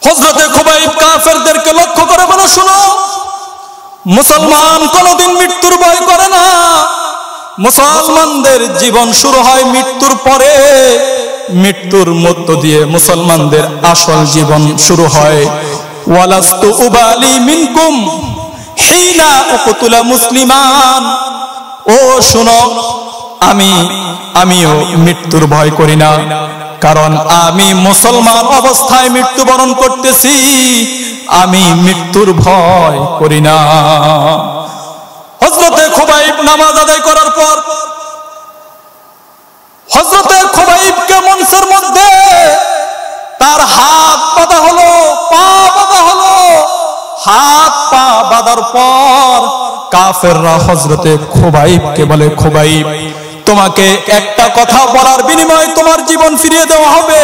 Speaker 1: হযরতে খুবাইব কাফেরদেরকে লক্ষ্য করে বলে, শুনো, মুসলমান কোনদিন মৃত্যুর ভয় করে না। মুসলমানদের জীবন শুরু হয় মৃত্যুর পরে। মৃত্যুর মধ্য দিয়ে মুসলমানদের আসল জীবন শুরু হয়। ওয়ালাস্তু উবালি মিনকুম হিনা উকতুলা মুসলিমান। ও শোনো, আমিও মৃত্যুর ভয় করি না, কারণ আমি মুসলমান অবস্থায় মৃত্যুবরণ করতেছি, আমি মৃত্যুর ভয় করি না। হযরতে খুবাইব নামাজ আদায় করার পর হযরতে খুবাইবকে মঞ্চের মধ্যে তার হাত বাঁধা হলো, পা বাঁধা হলো। হাত পা বাঁধার পর কাফেররা হযরতে খুবাইবকে বলে, খুবাইব, তোমাকে একটা কথা বলার বিনিময়ে তোমার জীবন ফিরিয়ে দেওয়া হবে।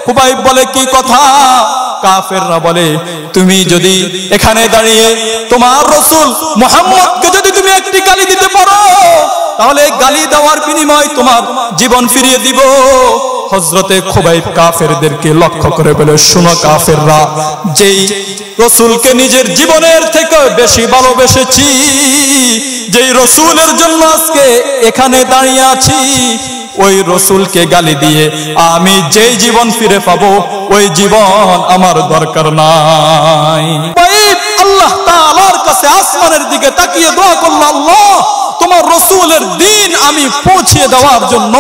Speaker 1: খুবাইব বলে, কি কথা? কাফেররা বলে, তুমি যদি এখানে দাঁড়িয়ে তোমার রাসূল মুহাম্মদকে যদি তুমি একটি গালি দিতে পারো, তাহলে গালি দেওয়ার বিনিময়ে তোমার জীবন ফিরিয়ে দিব। হযরতে খুবাইব কাফেরদেরকে লক্ষ্য করে বলে, শোনো কাফেররা, যেই রাসূলকে নিজের জীবনের থেকে বেশি ভালোবেসেছি, যেই রাসূলের জন্য আজকে এখানে দাঁড়িয়ে আছি, ওই রাসূলকে গালি দিয়ে আমি যেই জীবন ফিরে পাবো, ওই জীবন আমার দরকার নাই। আল্লাহ তাআলার কাছে আসমানের দিকে তাকিয়ে দোয়া করল, আল্লাহ, তোমার রাসূলের দ্বীন আমি পৌঁছে দেওয়ার জন্য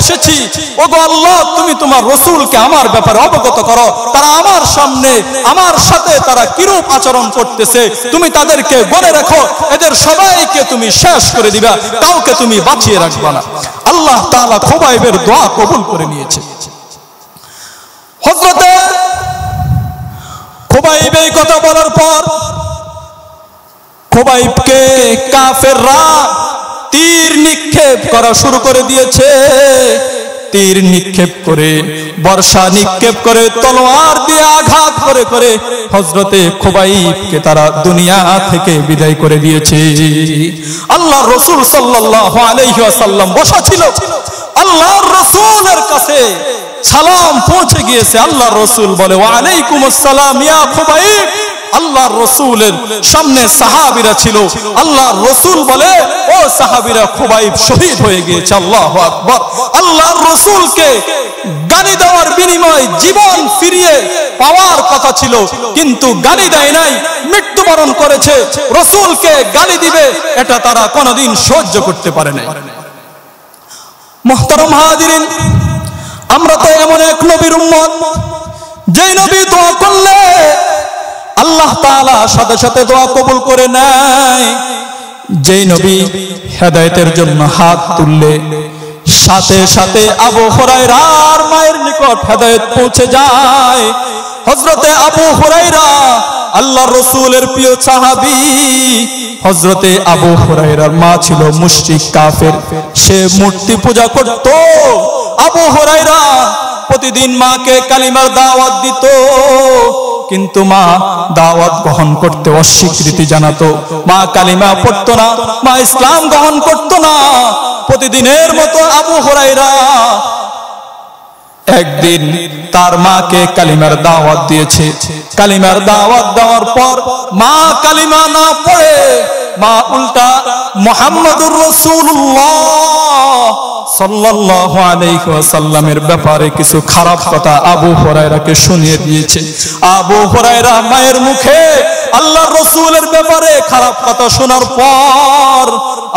Speaker 1: এসেছি। ওগো আল্লাহ, তুমি তোমার রাসূলকে আমার ব্যাপারে অবগত করো, তারা আমার সামনে আমার সাথে তারা কিরূপ আচরণ করতেছে, তুমি তাদেরকে বলে রাখো, এদের সবাইকে তুমি শেষ করে দিবা, কাউকে তুমি বাঁচিয়ে রাখবা না। আল্লাহ তাআলা খুবাইবের দোয়া কবুল করে নিয়েছে। হযরতে খুবাইব এই কথা বলার পর খুবাইবকে কাফেররা তীর নিক্ষেপ করা শুরু করে দিয়েছে। তীর নিক্ষেপ করে, বর্ষা নিক্ষেপ করে, তলোয়ার দিয়ে আঘাত করে করে হযরতে খুবাইবকে তারা দুনিয়া থেকে বিদায় করে দিয়েছে। আল্লাহর রাসূল সাল্লাল্লাহু আলাইহি ওয়াসাল্লাম বসা ছিল। আল্লাহর রাসূলের কাছে সালাম পৌঁছে গিয়েছে। আল্লাহর রাসূল বলে, ওয়া আলাইকুমুস সালাম ইয়া খুবাইব। আল্লাহর রাসূলের সামনে সাহাবীরা ছিল। আল্লাহর রাসূল বলে, ও সাহাবীরা, খুবাইব শহীদ হয়ে গিয়েছে। আল্লাহু আকবার। আল্লাহর রাসূলকে গালি দেওয়ার বিনিময়ে জীবন ফিরিয়ে পাওয়ার কথা ছিল, কিন্তু গালি দেয় নাই, মৃত্যুবরণ করেছে। রাসূলকে গালি দিবে, এটা তারা কোনোদিন সহ্য করতে পারে নাই। মুহতারাম হাজিরিন, আমরা তো এমন এক নবীর উম্মত, যে নবী দোয়া করলে আল্লাহ তাআলা সাথে সাথে দোয়া কবুল করে নেয়। যেই নবী হেদায়েতের জন্য হাত তুললে সাথে সাথে আবু হুরায়রার মায়ের নিকট হেদায়েত পৌঁছে যায়। হযরতে আবু হুরায়রা আল্লাহর রাসূলের প্রিয় সাহাবী। হযরতে আবু হুরায়রার মা ছিল মুশরিক কাফের, সে মূর্তি পূজা করত। আবু হুরায়রা প্রতিদিন মাকে কালিমার দাওয়াত দিত, কিন্তু মা দাওয়াত গ্রহণ করতে অস্বীকৃতি জানাতো। মা কালিমা পড়তো না, মা ইসলাম গ্রহণ করতো না। প্রতিদিনের মতো আবু হুরায়রা একদিন তার মাকে কালিমার দাওয়াত দিয়েছে। কালিমার দাওয়াত দেওয়ার পর মা কালিমা না পড়ে মা উল্টা মুহাম্মাদুর রাসূলুল্লাহ সাল্লাল্লাহু আলাইহি ওয়াসাল্লামের ব্যাপারে কিছু খারাপ কথা আবু হুরায়রাকে শুনিয়ে দিয়েছে। আবু হুরায়রা মায়ের মুখে আল্লাহর রাসূলের ব্যাপারে খারাপ কথা শোনার পর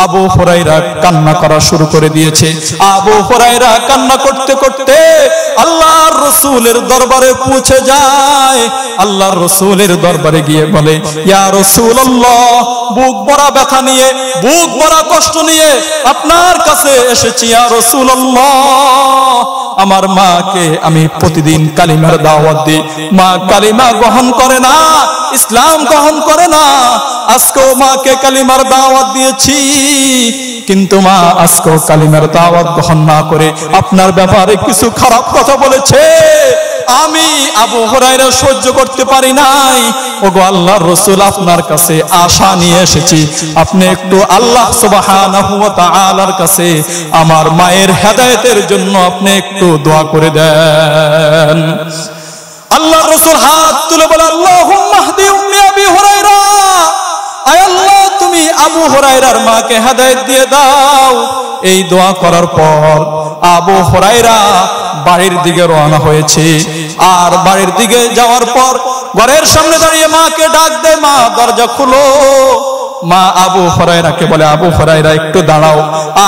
Speaker 1: আবু হুরায়রা কান্না করা শুরু করে দিয়েছে। আবু হুরায়রা কান্না করতে করতে আল্লাহর রাসূলের দরবারে পৌঁছে যায়। আল্লাহর রাসূলের দরবারে গিয়ে বলে, ইয়া রাসূলুল্লাহ, বুক ভরা ব্যথা নিয়ে, বুক ভরা কষ্ট নিয়ে আপনার কাছে এসেছি। ইয়া রাসূলুল্লাহ, আমার মাকে আমি প্রতিদিন কালিমার দাওয়াত দিই, মা কালিমা গ্রহণ করে না, ইসলাম গ্রহণ করে না। আজকেও মাকে কালিমার দাওয়াত দিয়েছি, কিন্তু মা আজকেও কালিমার দাওয়াত গ্রহণ না করে আপনার ব্যাপারে কিছু খারাপ কথা বলেছে। আমি আবু হুরায়রা সহ্য করতে পারি নাই। ওগো আল্লাহর রাসূল, আপনার কাছে আশা নিয়ে এসেছি, আপনি একটু আল্লাহ সুবহানাহু ওয়া তাআলার কাছে আমার মায়ের হেদায়েতের জন্য আপনি একটু দোয়া করে দেন। আল্লাহর রাসূল হাত তুলে বলে, আল্লাহুম্মা হদি উম্মি আবি হুরায়রা, আয় আল্লাহ, তুমি আবু হুরায়রার মাকে হেদায়েত দিয়ে দাও। এই দোয়া করার পর আবু হুরায়রা বাড়ির দিকে রওনা হয়েছে। আর বাড়ির দিকে যাওয়ার পর ঘরের সামনে দাঁড়িয়ে মাকে ডাক দেয়, মা দরজা খুলো। মা আবু হুরায়রাকে বলে, আবু হুরায়রা একটু দাঁড়াও।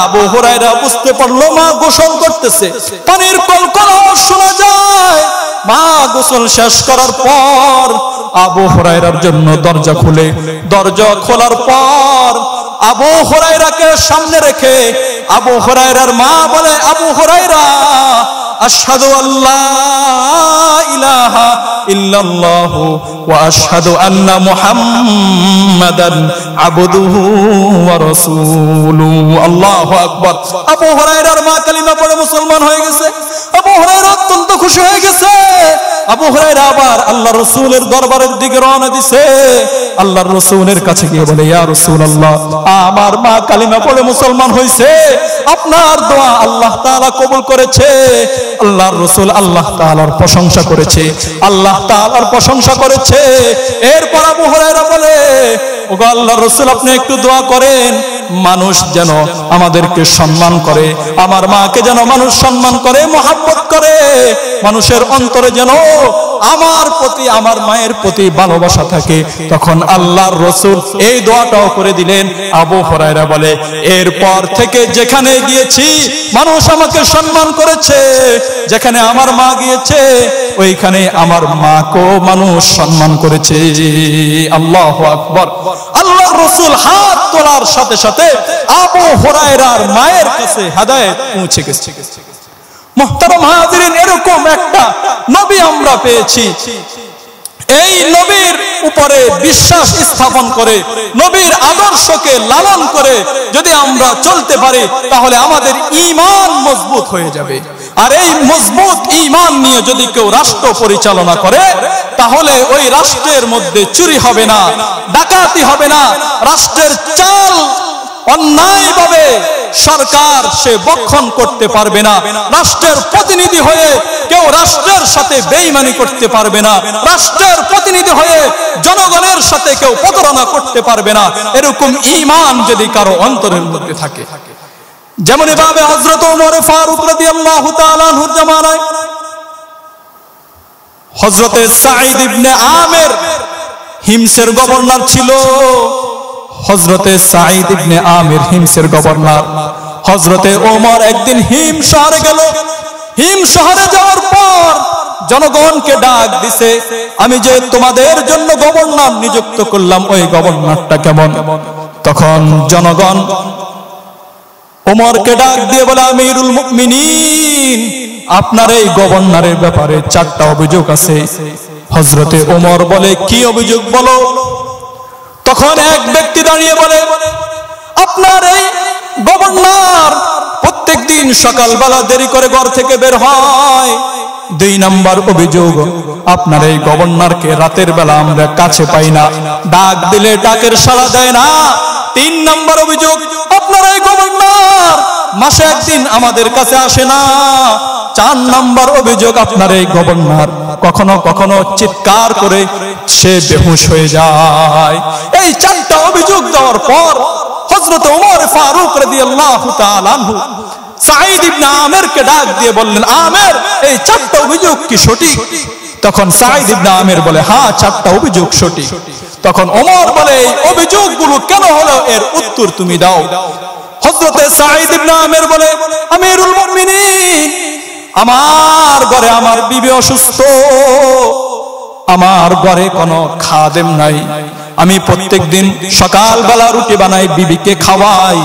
Speaker 1: আবু হুরায়রা বুঝতে পারলো মা গোসল করতেছে, পানির কলকলা শোনা যায়। মা গোসল শেষ করার পর আবু হুরায়রার জন্য দরজা খুলে, দরজা খোলার পর আবু হুরায়রাকে সামনে রেখে আবু হুরায়রার মা বলে, আবু হুরায়রা আশহাদু আল্লা ইলাহা ইল্লাল্লাহু ওয়া আশহাদু আন্না মুহাম্মাদান আবদুহু ওয়া রাসূলুহু। আল্লাহু আকবার। আবু হুরায়রার মা কালিমা পড়ে মুসলমান হয়ে গেছে। আবু হুরায়রা অত্যন্ত খুশি হয়ে গেছে। আবু হুরায়রা আবার আল্লাহর রাসূলের দরবারের দিকে রওনা দিছে। আল্লাহর রাসূলের কাছে গিয়ে বলে, ইয়া রাসূলুল্লাহ, আমার মা কালিমা পড়ে মুসলমান হয়েছে, আপনার দোয়া আল্লাহ তাআলা কবুল করেছে। আল্লাহর রাসূল আল্লাহ তাআলার প্রশংসা করেছে, আল্লাহ তাআলার প্রশংসা করেছে। এরপর আবু হুরায়রা বলে, ওগো আল্লাহর রাসূল, আপনি একটু দোয়া করেন মানুষ যেন আমাদেরকে সম্মান করে, আমার মাকে যেন মানুষ সম্মান করে, মহব্বত করে, মানুষের অন্তরে যেন আমার প্রতি, আমার মায়ের প্রতি ভালোবাসা থাকে। তখন আল্লাহর রাসূল এই দোয়াটাও করে দিলেন। আবু হুরায়রা বলে, এরপর থেকে যেখানে গিয়েছি মানুষ আমাকে সম্মান করেছে, যেখানে আমার মা গিয়েছে ওইখানে আমার মাকেও মানুষ সম্মান করেছে। আল্লাহু আকবার। আল্লাহর রাসূল হাত তোলার সাথে সাথে আবু হুরায়রার মায়ের কাছে হেদায়েত পৌঁছে গেছে। মুহতারাম হাজিরিন, এরকম একটা নবী আমরা পেয়েছি। এই নবীর উপরে বিশ্বাস স্থাপন করে, নবীর আদর্শকে লালন করে যদি আমরা চলতে পারি তাহলে আমাদের ঈমান মজবুত হয়ে যাবে। আর এই মজবুত ঈমান নিয়ে যদি কেউ রাষ্ট্র পরিচালনা করে তাহলে ওই রাষ্ট্রের মধ্যে চুরি হবে না, ডাকাতি হবে না, রাষ্ট্রের চাল অন্যায়ভাবে সরকার সে বক্ষণ করতে পারবে না, রাষ্ট্রের প্রতিনিধি হয়ে কেউ রাষ্ট্রের সাথে বেঈমানি করতে পারবে না, রাষ্ট্রের প্রতিনিধি হয়ে জনগণের সাথে কেউ প্রতারণা করতে পারবে না। এরকম ঈমান যদি কারো অন্তরের মধ্যে থাকে, যেমন এভাবে হযরত ওমর ফারুক রাদিয়াল্লাহু তাআলা আনহুর জামানায় হযরতে সাঈদ ইবনে আমির হিমসের গভর্নর ছিল। হযরতে সাঈদ ইবনে আমির হিমসের গভর্নর। হযরতে ওমর একদিন হিম শহরে গেল। হিম শহরে যাওয়ার পর জনগণকে ডাক দিছে, আমি যে তোমাদের জন্য গভর্নর নিযুক্ত করলাম ওই গভর্নরটা কেমন? তখন জনগণ ওমরকে ডাক দিয়ে বলে, আমিরুল মুমিনিন, আপনার এই গভর্নরের ব্যাপারে 4টা অভিযোগ আছে। হযরতে ওমর বলে, কি অভিযোগ বলো? তখন এক ব্যক্তি দাঁড়িয়ে বলে, আপনার এই গভর্নর প্রত্যেকদিন সকালবেলা দেরি করে ঘর থেকে বের হয়। 2 নম্বর অভিযোগ, আপনার এই গভর্নরকে রাতের বেলা আমরা কাছে পাই না, ডাক দিলে ডাকের সাড়া দেয় না। 3 নম্বর অভিযোগ, আপনার এই গভর্নর মাসে একদিন আমাদের কাছে আসে না। 4 নম্বর অভিযোগ, আপনার এই গভর্নর কখনো কখনো চিৎকার করে সে বেহুশ হয়ে যায়। এই 4টা অভিযোগ দেওয়ার পর হযরত ওমর ফারুক রাদিয়াল্লাহু তাআলা আনহু সাঈদ ইবনে আমিরকে ডাক দিয়ে বললেন, আমির, এই 4টা অভিযোগ কি সঠিক? তখন সাঈদ ইবনে আমির বলে, হ্যাঁ 4টা অভিযোগ সঠিক। তখন ওমর বলে, এই অভিযোগগুলো কেন হলো এর উত্তর তুমি দাও। হযরতে সাঈদ ইবনে আমির বলে, আমিরুল মুমিনিন, আমার ঘরে আমার বিবি অসুস্থ, আমার ঘরে কোনো খাদেম নাই, আমি প্রত্যেকদিন সকালবেলা রুটি বানাই বিবিকে খাওয়াই,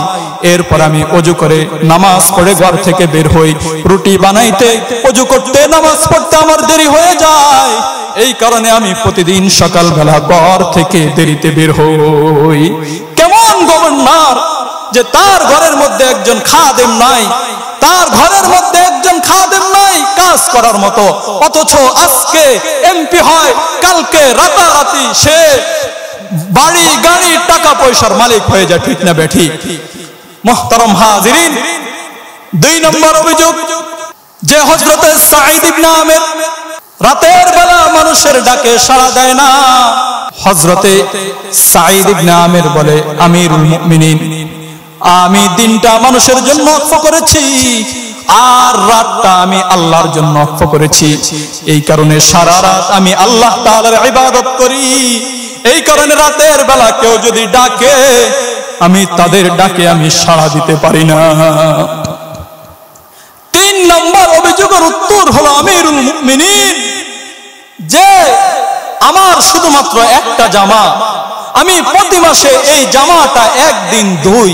Speaker 1: এরপর আমি ওযু করে নামাজ পড়ে ঘর থেকে বের হই, রুটি বানাইতে ওযু করতে নামাজ পড়তে আমার দেরি হয়ে যায়, এই কারণে আমি প্রতিদিন সকালবেলা ঘর থেকে দেরিতে বের হই। কেমন গভর্নর যে তার ঘরের মধ্যে একজন খাদেম নাই, তার ঘরের মধ্যে একজন খাদেম নাই কাজ করার মতো, অথচ আজকে এমপি হয়, কালকে রাতারাতি সে বাড়ি গাড়ি টাকা পয়সার মালিক হয়ে যায়, ঠিক না বেঠি? মুহতারাম হাজিরিন, 2 নম্বর অভিযোগ যে হযরতে সাঈদ ইবনে আমির রাতের বেলা মানুষের ডাকে সাড়া দেয় না। হযরতে সাঈদ ইবনে আমির বলে, আমিরুল মুমিনিন, আমি দিনটা মানুষের জন্য ওয়াকফ করেছি, আর রাতটা আমি আল্লাহর জন্য ওয়াকফ করেছি। এই কারণে সারা রাত আমি আল্লাহ তাআলার ইবাদত করি। এই কারণে রাতের বেলা কেউ যদি ডাকে, আমি তাদের ডাকে আমি সাড়া দিতে পারি না। 3 নম্বর অভিযোগের উত্তর হলো আমিরুল মুমিনিন, যে আমার শুধুমাত্র একটা জামা, আমি প্রতি মাসে এই জামাটা একদিন ধুই।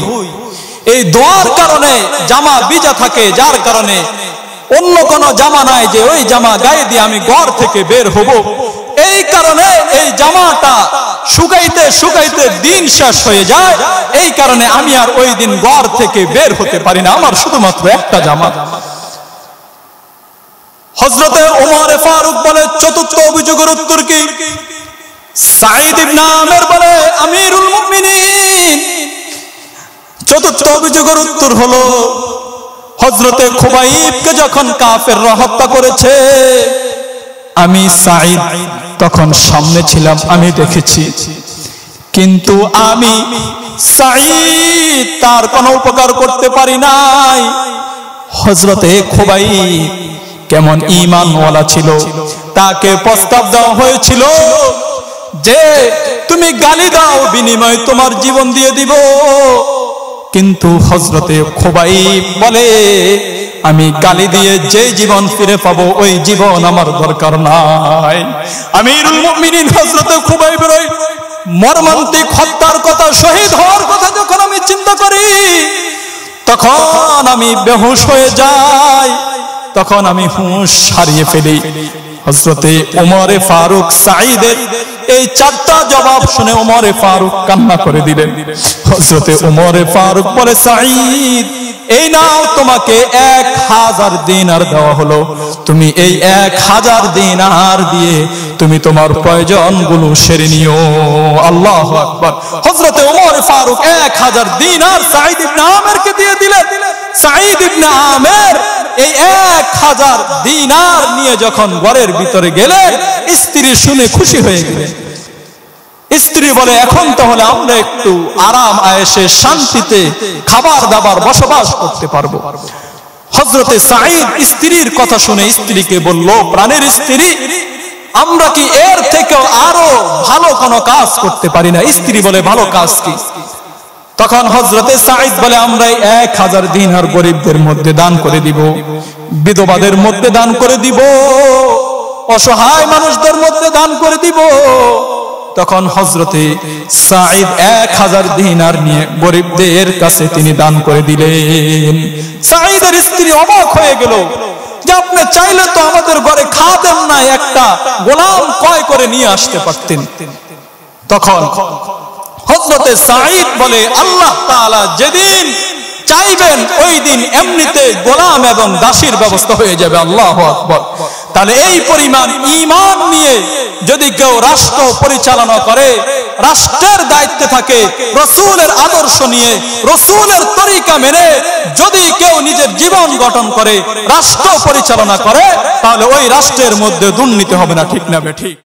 Speaker 1: এই ধোয়ার কারণে জামা ভিজা থাকে, যার কারণে অন্য কোনো জামা নাই যে ওই জামা গায়ে দিয়ে আমি ঘর থেকে বের হব। এই কারণে এই জামাটা শুকাইতে শুকাইতে দিন শেষ হয়ে যায়। এই কারণে আমি আর ওই দিন ঘর থেকে বের হতে পারি না, আমার শুধুমাত্র একটা জামা। হযরতে ওমর ফারুক বলে, চতুর্থ অভিযোগের উত্তর কি? সাঈদ ইবনে আমির বলে, আমিরুল মুমিনিন, চতুর্থ অভিযোগের উত্তর হলো হযরতে খুবাইবকে যখন কাফেররা হত্যা করেছে, আমি সাঈদ তখন সামনে ছিলাম, আমি দেখেছি। কিন্তু আমি সাঈদ তার কোনো উপকার করতে পারি নাই। হযরতে খুবাইব কেমন ঈমানওয়ালা ছিল, তাকে প্রস্তাব দেওয়া হয়েছিল যে তুমি গালি দাও, বিনিময়ে তোমার জীবন দিয়ে দিব। কিন্তু হযরতে খুবাইব বলে, আমি গালি দিয়ে যে জীবন ফিরে পাবো ওই জীবন আমার দরকার নাই। আমিরুল মুমিনিন হযরতে খুবাইবের ওই মর্মান্তিক হত্যার কথা, শহীদ হওয়ার কথা যখন আমি চিন্তা করি, তখন আমি বেহুশ হয়ে যাই, তখন আমি হুঁশ হারিয়ে ফেলি। হযরতে ওমরে ফারুক সাঈদের এই 4টা জবাব শুনে ওমরে ফারুক কান্না করে দিলেন। হযরতে ওমরে ফারুক বলে, সাঈদ, এই নাও তোমাকে 1000 দিনার দেওয়া হলো, তুমি এই 1000 দিনার দিয়ে তুমি তোমার প্রয়োজনগুলো সেরে নিও। আল্লাহু আকবার। হযরতে ওমর ফারুক 1000 দিনার সাঈদ ইবনে আমিরকে দিয়ে দিলেন। সাঈদ ইবনে আমির এই 1000 দিনার নিয়ে যখন ঘরের ভিতরে গেলেন, স্ত্রী শুনে খুশি হয়ে গেলেন। স্ত্রী বলে, এখন তাহলে আমরা একটু আরাম আয়েশে শান্তিতে খাবার দাবার বসবাস করতে পারবো। হযরতে সাঈদ স্ত্রীর কথা শুনে স্ত্রীকে বলল, প্রাণের স্ত্রী, আমরা কি এর থেকেও আরো ভালো কোনো কাজ করতে পারি না? স্ত্রী বলে, ভালো কাজ কি? তখন হযরতে সাঈদ বলে, আমরা 1000 দিনার গরিবদের মধ্যে দান করে দিব, বিধবাদের মধ্যে দান করে দিব, অসহায় মানুষদের মধ্যে দান করে দিব। তখন হযরতে সাঈদ 1000 দিনার নিয়ে গরিবদের কাছে তিনি দান করে দিলেন। সাঈদের স্ত্রী অবাক হয়ে গেল যে, আপনি চাইলে তো আমাদের ঘরে খাদেম নাই, একটা গোলাম ক্রয় করে নিয়ে আসতে পারতেন। তখন হযরতে সাঈদ বলে, আল্লাহ তাআলা যেদিন চাইবেন ওই দিন এমনিতে গোলাম এবং দাসীর ব্যবস্থা হয়ে যাবে। আল্লাহু আকবার। তাহলে এই পরিমাণ ঈমান নিয়ে যদি কেউ রাষ্ট্র পরিচালনা করে, রাষ্ট্রের দায়িত্বে থাকে, রাসূলের আদর্শ নিয়ে, রাসূলের তরিকা মেনে যদি কেউ নিজের জীবন গঠন করে, রাষ্ট্র পরিচালনা করে, তাহলে ওই রাষ্ট্রের মধ্যে দুর্নীতি হবে না। ঠিক না বেঠিক?